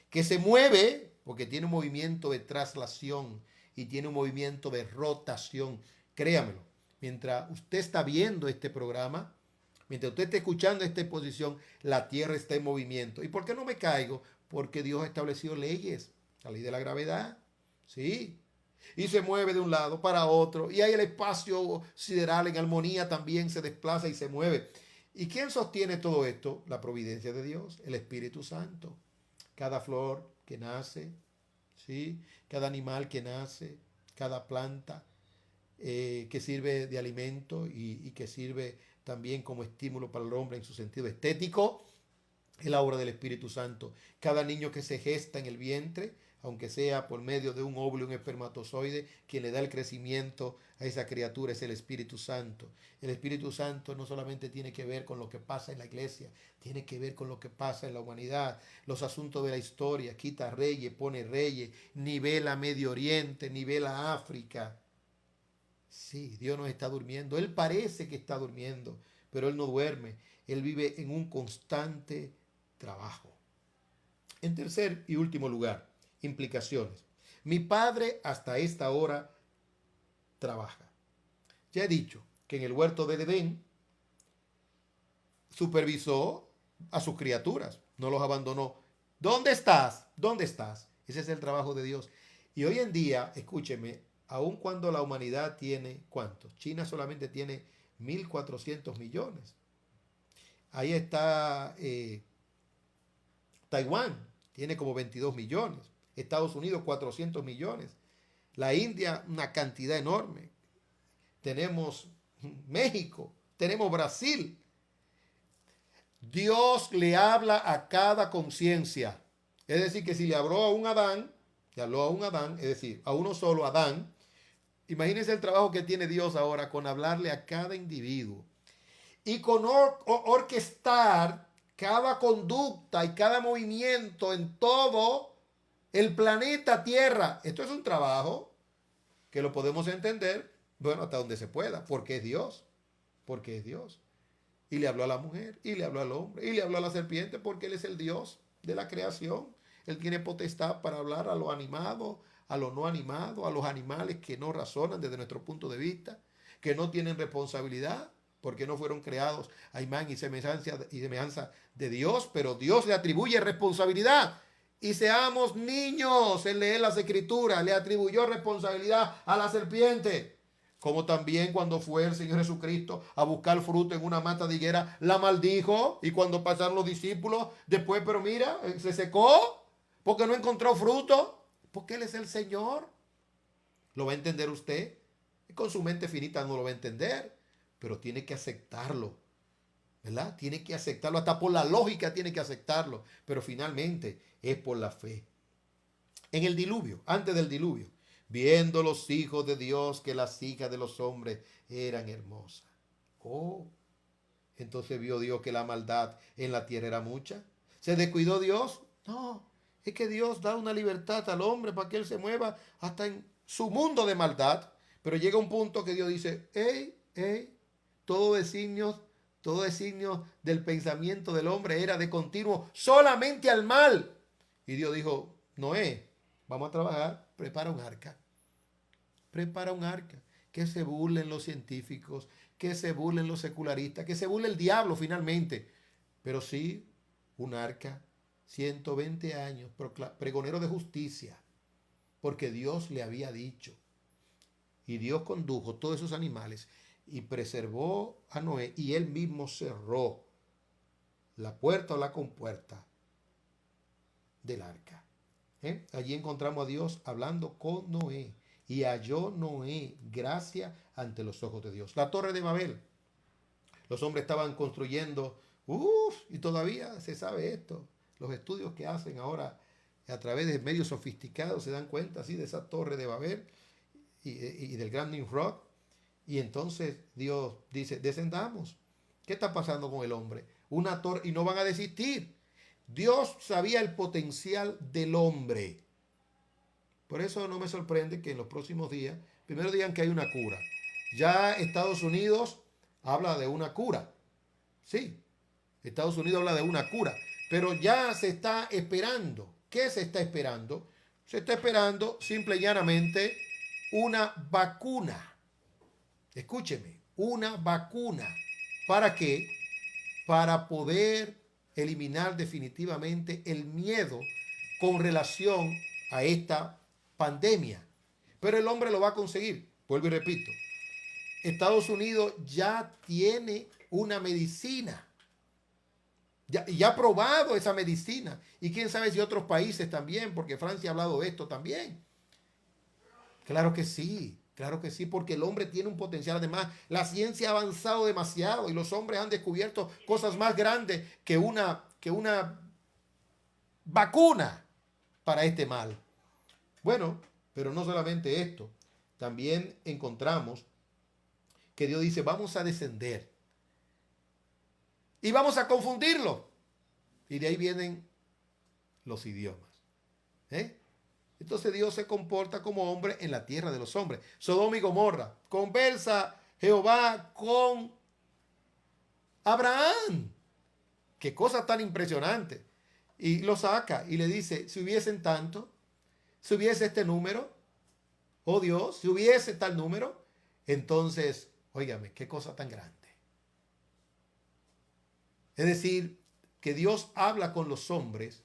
que se mueve porque tiene un movimiento de traslación y tiene un movimiento de rotación. Créamelo, mientras usted está viendo este programa, mientras usted esté escuchando esta exposición, la tierra está en movimiento. ¿Y por qué no me caigo? Porque Dios ha establecido leyes, la ley de la gravedad, ¿sí? Y se mueve de un lado para otro. Y hay el espacio sideral en armonía también se desplaza y se mueve. ¿Y quién sostiene todo esto? La providencia de Dios, el Espíritu Santo. Cada flor que nace, ¿sí? Cada animal que nace, cada planta que sirve de alimento y que sirve también como estímulo para el hombre en su sentido estético, es la obra del Espíritu Santo. Cada niño que se gesta en el vientre, aunque sea por medio de un óvulo y un espermatozoide, quien le da el crecimiento a esa criatura es el Espíritu Santo. El Espíritu Santo no solamente tiene que ver con lo que pasa en la iglesia, tiene que ver con lo que pasa en la humanidad, los asuntos de la historia, quita reyes, pone reyes, nivela Medio Oriente, nivela África. Sí, Dios no está durmiendo, Él parece que está durmiendo, pero Él no duerme, Él vive en un constante trabajo. En tercer y último lugar, implicaciones. Mi padre hasta esta hora trabaja. Ya he dicho que en el huerto de Edén supervisó a sus criaturas, no los abandonó. ¿Dónde estás? ¿Dónde estás? Ese es el trabajo de Dios. Y hoy en día, escúcheme, aun cuando la humanidad tiene, ¿cuántos? China solamente tiene 1.400 millones. Ahí está Taiwán, tiene como 22 millones. Estados Unidos 400 millones. La India una cantidad enorme. Tenemos México, tenemos Brasil. Dios le habla a cada conciencia. Es decir, que si le habló a un Adán, es decir, a uno solo, Adán, imagínense el trabajo que tiene Dios ahora con hablarle a cada individuo y con orquestar cada conducta y cada movimiento en todo el planeta Tierra. Esto es un trabajo que lo podemos entender, bueno, hasta donde se pueda, porque es Dios, porque es Dios. Y le habló a la mujer, y le habló al hombre, y le habló a la serpiente, porque Él es el Dios de la creación. Él tiene potestad para hablar a lo animado, a lo no animado, a los animales que no razonan desde nuestro punto de vista, que no tienen responsabilidad, porque no fueron creados a imagen y semejanza de Dios, pero Dios le atribuye responsabilidad. Y seamos niños en leer las escrituras, le atribuyó responsabilidad a la serpiente. Como también cuando fue el Señor Jesucristo a buscar fruto en una mata de higuera, la maldijo. Y cuando pasaron los discípulos, después, pero mira, se secó porque no encontró fruto. Porque Él es el Señor. ¿Lo va a entender usted? Con su mente finita no lo va a entender, pero tiene que aceptarlo, ¿verdad? Tiene que aceptarlo, hasta por la lógica tiene que aceptarlo, pero finalmente es por la fe. En el diluvio, antes del diluvio, viendo los hijos de Dios que las hijas de los hombres eran hermosas. Oh, entonces vio Dios que la maldad en la tierra era mucha. ¿Se descuidó Dios? No, es que Dios da una libertad al hombre para que él se mueva hasta en su mundo de maldad. Pero llega un punto que Dios dice, hey, todo designio del pensamiento del hombre era de continuo solamente al mal. Y Dios dijo, Noé, vamos a trabajar, prepara un arca. Prepara un arca. Que se burlen los científicos, que se burlen los secularistas, que se burle el diablo finalmente. Pero sí, un arca, 120 años, pregonero de justicia, porque Dios le había dicho. Y Dios condujo todos esos animales y preservó a Noé, y él mismo cerró la puerta o la compuerta del arca. Allí encontramos a Dios hablando con Noé. Y halló Noé gracia ante los ojos de Dios. La torre de Babel. Los hombres estaban construyendo, y todavía se sabe esto. Los estudios que hacen ahora a través de medios sofisticados se dan cuenta así de esa torre de Babel y del gran Nimrod. Y entonces Dios dice, descendamos. ¿Qué está pasando con el hombre? Una torre, y no van a desistir. Dios sabía el potencial del hombre. Por eso no me sorprende que en los próximos días, primero digan que hay una cura. Ya Estados Unidos habla de una cura. Sí, Estados Unidos habla de una cura. Pero ya se está esperando. ¿Qué se está esperando? Se está esperando simple y llanamente una vacuna. Escúcheme, una vacuna. ¿Para qué? Para poder eliminar definitivamente el miedo con relación a esta pandemia. Pero el hombre lo va a conseguir. Vuelvo y repito. Estados Unidos ya tiene una medicina. Ya ha probado esa medicina. Y quién sabe si otros países también, porque Francia ha hablado de esto también. Claro que sí, porque el hombre tiene un potencial. Además, la ciencia ha avanzado demasiado y los hombres han descubierto cosas más grandes que una vacuna para este mal. Bueno, pero no solamente esto. También encontramos que Dios dice, vamos a descender y vamos a confundirlo. Y de ahí vienen los idiomas. Entonces Dios se comporta como hombre en la tierra de los hombres. Sodoma y Gomorra. Conversa Jehová con Abraham. Qué cosa tan impresionante. Y lo saca y le dice, si hubiesen tanto, si hubiese este número, oh Dios, si hubiese tal número, entonces, óigame, qué cosa tan grande. Es decir, que Dios habla con los hombres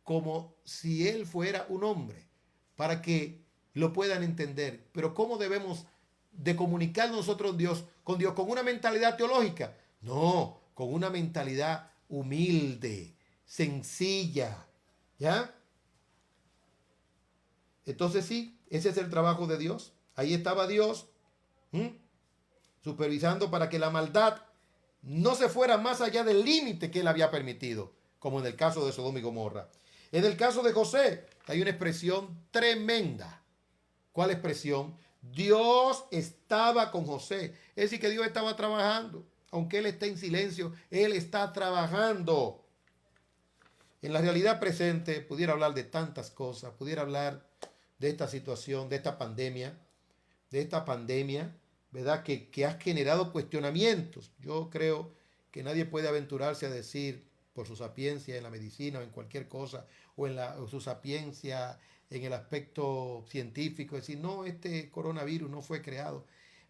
como si Él fuera un hombre, para que lo puedan entender. Pero ¿cómo debemos de comunicar nosotros con Dios? ¿Con una mentalidad teológica? No, con una mentalidad humilde, sencilla. ¿Ya? Entonces sí, ese es el trabajo de Dios. Ahí estaba Dios supervisando para que la maldad no se fuera más allá del límite que Él había permitido, como en el caso de Sodoma y Gomorra. En el caso de José, hay una expresión tremenda. ¿Cuál expresión? Dios estaba con José. Es decir, que Dios estaba trabajando. Aunque Él esté en silencio, Él está trabajando. En la realidad presente, pudiera hablar de tantas cosas. Pudiera hablar de esta situación, de esta pandemia, ¿verdad? Que ha generado cuestionamientos. Yo creo que nadie puede aventurarse a decir, por su sapiencia en la medicina o en cualquier cosa, o su sapiencia en el aspecto científico, decir, no, este coronavirus no fue creado.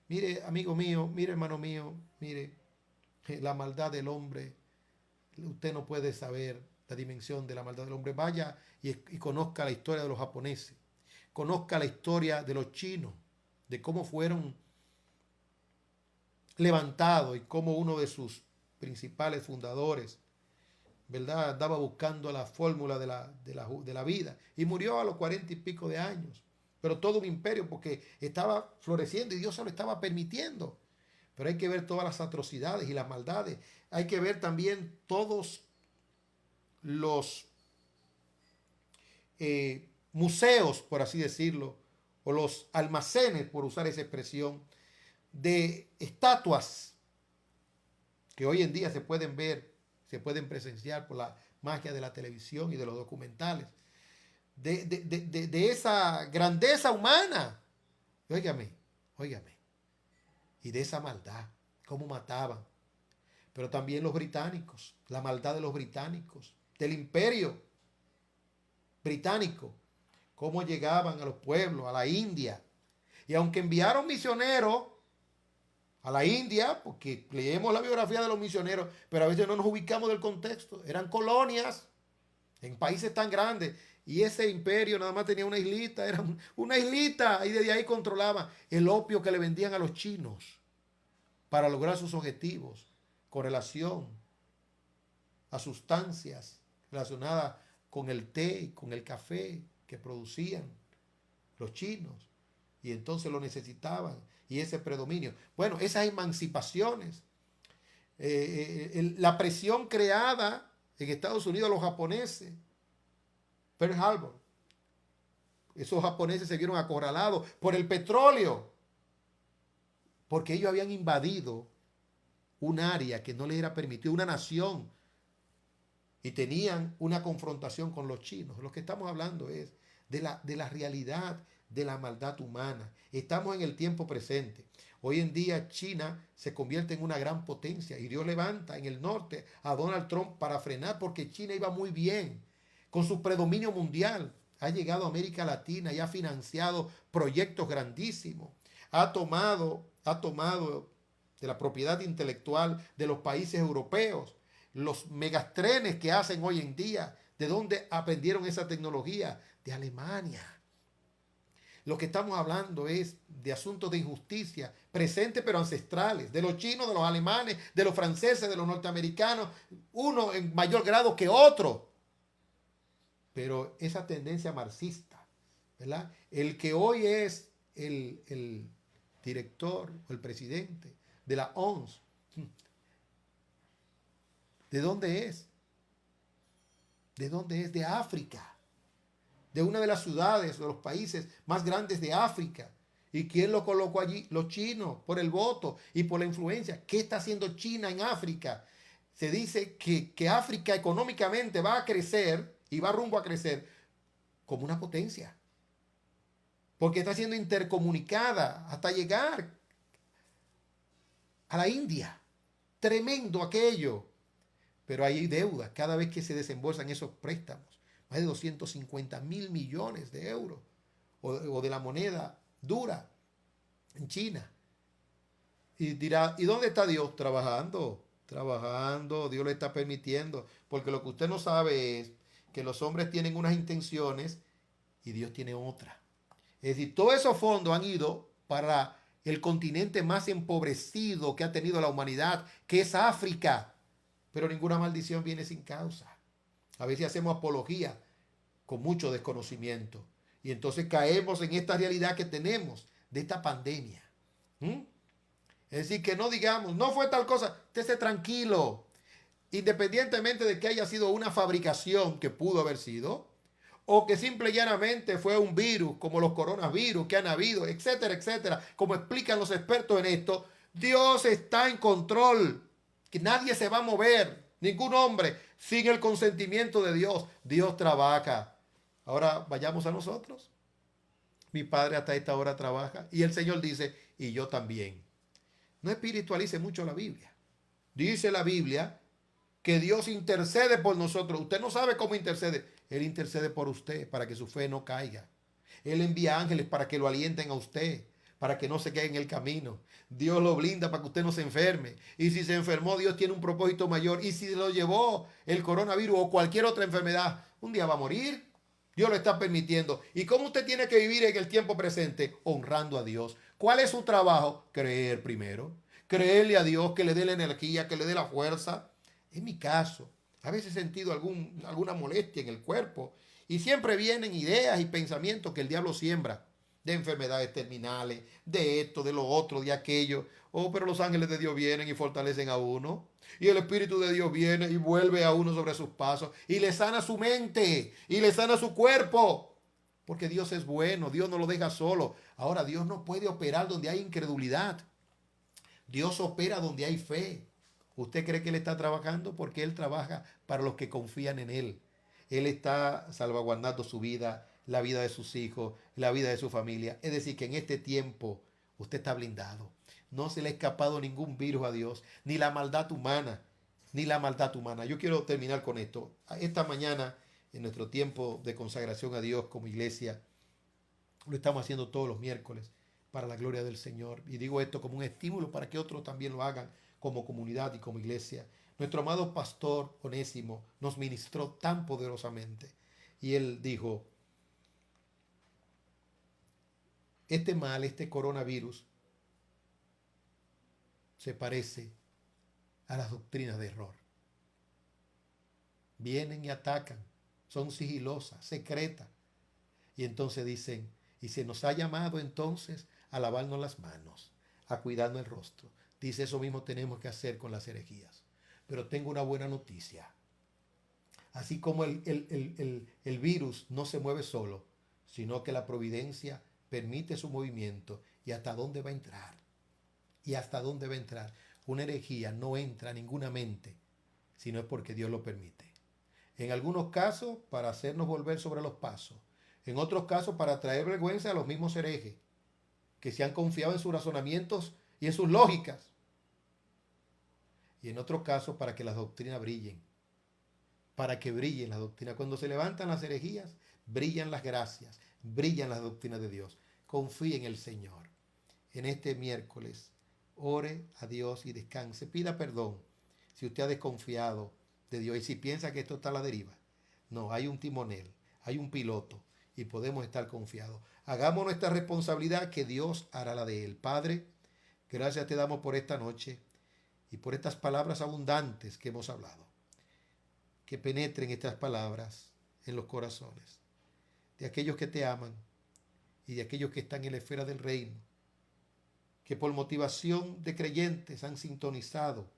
Mire, amigo mío, mire, hermano mío, mire, la maldad del hombre, usted no puede saber la dimensión de la maldad del hombre. Vaya y conozca la historia de los japoneses, conozca la historia de los chinos, de cómo fueron levantados y cómo uno de sus principales fundadores, ¿verdad?, andaba buscando la fórmula de la vida y murió a los 40 y pico de años. Pero todo un imperio, porque estaba floreciendo y Dios se lo estaba permitiendo. Pero hay que ver todas las atrocidades y las maldades. Hay que ver también todos los museos, por así decirlo, o los almacenes, por usar esa expresión, de estatuas que hoy en día se pueden ver, se pueden presenciar por la magia de la televisión y de los documentales, de esa grandeza humana. Óigame, y de esa maldad, cómo mataban. Pero también los británicos, la maldad de los británicos, del imperio británico, cómo llegaban a los pueblos, a la India. Y aunque enviaron misioneros a la India, porque leemos la biografía de los misioneros, pero a veces no nos ubicamos del contexto. Eran colonias en países tan grandes Y ese imperio nada más tenía una islita, era una islita, y desde ahí controlaba el opio que le vendían a los chinos para lograr sus objetivos con relación a sustancias relacionadas con el té y con el café que producían los chinos. Y entonces lo necesitaban. Y ese predominio. Bueno, esas emancipaciones, la presión creada en Estados Unidos a los japoneses, Pearl Harbor, esos japoneses se vieron acorralados por el petróleo, porque ellos habían invadido un área que no les era permitido, una nación, y tenían una confrontación con los chinos. Lo que estamos hablando es de la realidad de la maldad humana. Estamos en el tiempo presente. Hoy en día China se convierte en una gran potencia y Dios levanta en el norte a Donald Trump para frenar, porque China iba muy bien con su predominio mundial. Ha llegado a América Latina y ha financiado proyectos grandísimos. Ha tomado de la propiedad intelectual de los países europeos, los megatrenes que hacen hoy en día. ¿De dónde aprendieron esa tecnología? De Alemania. Lo que estamos hablando es de asuntos de injusticia presentes pero ancestrales, de los chinos, de los alemanes, de los franceses, de los norteamericanos, uno en mayor grado que otro. Pero esa tendencia marxista, ¿verdad? El que hoy es el director o el presidente de la OMS, ¿de dónde es? ¿De dónde es? De África. De una de las ciudades, de los países más grandes de África. ¿Y quién lo colocó allí? Los chinos, por el voto y por la influencia. ¿Qué está haciendo China en África? Se dice que África económicamente va a crecer y va rumbo a crecer como una potencia. Porque está siendo intercomunicada hasta llegar a la India. Tremendo aquello. Pero hay deuda cada vez que se desembolsan esos préstamos. Más de 250.000 millones de euros o de la moneda dura en China. Y dirá, ¿y dónde está Dios? Trabajando, trabajando, Dios lo está permitiendo, porque lo que usted no sabe es que los hombres tienen unas intenciones y Dios tiene otra. Es decir, todos esos fondos han ido para el continente más empobrecido que ha tenido la humanidad, que es África, pero ninguna maldición viene sin causa. A veces hacemos apología con mucho desconocimiento. Y entonces caemos en esta realidad que tenemos de esta pandemia. Es decir, que no digamos, no fue tal cosa, esté tranquilo. Independientemente de que haya sido una fabricación que pudo haber sido, o que simple y llanamente fue un virus, como los coronavirus que han habido, etcétera, etcétera, como explican los expertos en esto, Dios está en control, que nadie se va a mover. Ningún hombre sin el consentimiento de Dios. Dios trabaja. Ahora vayamos a nosotros. Mi padre hasta esta hora trabaja. Y el Señor dice, y yo también. No espiritualice mucho la Biblia. Dice la Biblia que Dios intercede por nosotros. Usted no sabe cómo intercede. Él intercede por usted para que su fe no caiga. Él envía ángeles para que lo alienten a usted, para que no se quede en el camino. Dios lo blinda para que usted no se enferme. Y si se enfermó, Dios tiene un propósito mayor. Y si lo llevó el coronavirus o cualquier otra enfermedad, un día va a morir. Dios lo está permitiendo. ¿Y cómo usted tiene que vivir en el tiempo presente? Honrando a Dios. ¿Cuál es su trabajo? Creer primero. Creerle a Dios que le dé la energía, que le dé la fuerza. En mi caso, a veces he sentido alguna molestia en el cuerpo. Y siempre vienen ideas y pensamientos que el diablo siembra. De enfermedades terminales, de esto, de lo otro, de aquello. Oh, pero los ángeles de Dios vienen y fortalecen a uno. Y el Espíritu de Dios viene y vuelve a uno sobre sus pasos. Y le sana su mente. Y le sana su cuerpo. Porque Dios es bueno. Dios no lo deja solo. Ahora, Dios no puede operar donde hay incredulidad. Dios opera donde hay fe. ¿Usted cree que Él está trabajando? Porque Él trabaja para los que confían en Él. Él está salvaguardando su vida, la vida de sus hijos, la vida de su familia. Es decir, que en este tiempo usted está blindado. No se le ha escapado ningún virus a Dios, ni la maldad humana, ni la maldad humana. Yo quiero terminar con esto. Esta mañana, en nuestro tiempo de consagración a Dios como iglesia, lo estamos haciendo todos los miércoles para la gloria del Señor. Y digo esto como un estímulo para que otros también lo hagan como comunidad y como iglesia. Nuestro amado pastor Onésimo nos ministró tan poderosamente. Y él dijo, este mal, este coronavirus, se parece a las doctrinas de error. Vienen y atacan, son sigilosas, secretas. Y entonces dicen, y se nos ha llamado entonces a lavarnos las manos, a cuidarnos el rostro. Dice, eso mismo tenemos que hacer con las herejías. Pero tengo una buena noticia. Así como el virus no se mueve solo, sino que la providencia permite su movimiento y hasta dónde va a entrar. Y hasta dónde va a entrar. Una herejía no entra a ninguna mente, sino es porque Dios lo permite. En algunos casos, para hacernos volver sobre los pasos. En otros casos, para traer vergüenza a los mismos herejes, que se han confiado en sus razonamientos y en sus lógicas. Y en otros casos, para que las doctrinas brillen. Para que brillen las doctrinas. Cuando se levantan las herejías, brillan las gracias, brillan las doctrinas de Dios. Confíe en el Señor. En este miércoles, ore a Dios y descanse. Pida perdón si usted ha desconfiado de Dios y si piensa que esto está a la deriva. No, hay un timonel, hay un piloto y podemos estar confiados. Hagamos nuestra responsabilidad, que Dios hará la de él. Padre, gracias te damos por esta noche y por estas palabras abundantes que hemos hablado. Que penetren estas palabras en los corazones de aquellos que te aman y de aquellos que están en la esfera del reino, que por motivación de creyentes han sintonizado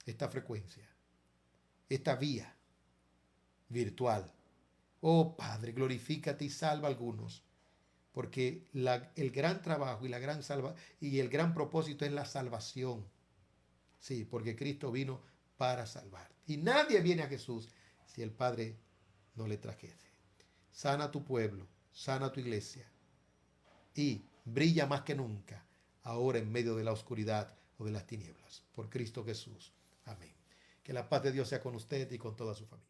esta frecuencia, esta vía virtual. Oh Padre, glorifícate y salva a algunos, porque el gran trabajo y el gran propósito es la salvación. Sí, porque Cristo vino para salvar. Y nadie viene a Jesús si el Padre no le trajese. Sana tu pueblo, sana tu iglesia y brilla más que nunca ahora en medio de la oscuridad o de las tinieblas. Por Cristo Jesús. Amén. Que la paz de Dios sea con usted y con toda su familia.